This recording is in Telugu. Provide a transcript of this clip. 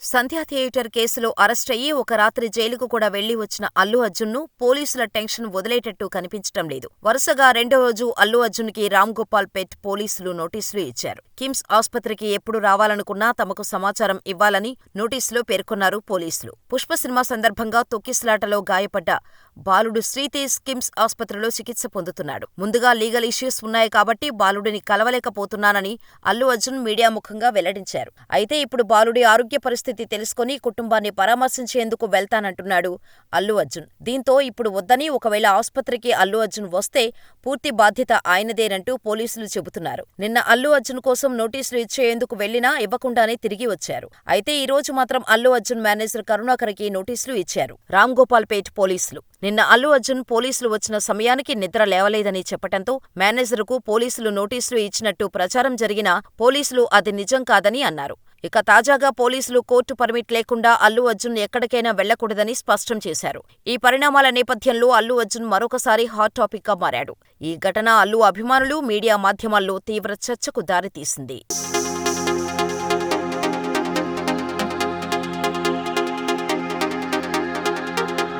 సంధ్యా థియేటర్ కేసులో అరెస్టయ్యి ఒక రాత్రి జైలుకు కూడా వెళ్లి వచ్చిన అల్లు అర్జున్ను పోలీసుల టెన్షన్ వదిలేటట్టు కనిపించటం లేదు. వరుసగా రెండో రోజు అల్లు అర్జున్కి రామ్గోపాల్ పేట్ పోలీసులు నోటీసులు ఇచ్చారు. కిమ్స్ ఆస్పత్రికి ఎప్పుడు రావాలనుకున్నా తమకు సమాచారం ఇవ్వాలని నోటీసులో పేర్కొన్నారు పోలీసులు. పుష్ప సినిమా సందర్భంగా తొక్కిసలాటలో గాయపడ్డ బాలుడు శ్రీతేజ్ కిమ్స్ ఆస్పత్రిలో చికిత్స పొందుతున్నాడు. ముందుగా లీగల్ ఇష్యూస్ ఉన్నాయి కాబట్టి బాలుడిని కలవలేకపోతున్నానని అల్లు అర్జున్ మీడియా ముఖంగా వెల్లడించారు. అయితే ఇప్పుడు బాలుడి ఆరోగ్య పరిస్థితి తెలుసుకుని కుటుంబాన్ని పరామర్శించేందుకు వెళ్తానంటున్నాడు అల్లు అర్జున్. దీంతో ఇప్పుడు వద్దని, ఒకవేళ ఆస్పత్రికి అల్లు అర్జున్ వస్తే పూర్తి బాధ్యత ఆయనదేనంటూ పోలీసులు చెబుతున్నారు. నిన్న అల్లు అర్జున్ కోసం నోటీసులు ఇచ్చేందుకు వెళ్లినా ఇవ్వకుండానే తిరిగి వచ్చారు. అయితే ఈ రోజు మాత్రం అల్లు అర్జున్ మేనేజర్ కరుణాకర్కి నోటీసులు ఇచ్చారు రామ్గోపాల్ పేట్ పోలీసులు. నిన్న అల్లు అర్జున్ పోలీసులు వచ్చిన సమయానికి నిద్ర లేవలేదని చెప్పటంతో మేనేజర్కు పోలీసులు నోటీసులు ఇచ్చినట్టు ప్రచారం జరిగినా పోలీసులు అది నిజం కాదని అన్నారు. ఇక తాజాగా పోలీసులు కోర్టు పర్మిట్ లేకుండా అల్లు అర్జున్ ఎక్కడికైనా వెళ్లకూడదని స్పష్టం చేశారు. ఈ పరిణామాల నేపథ్యంలో అల్లు అర్జున్ మరొకసారి హాట్ టాపిక్ గా మారాడు. ఈ ఘటన అల్లు అభిమానులు, మీడియా మాధ్యమాల్లో తీవ్ర చర్చకు దారితీసింది.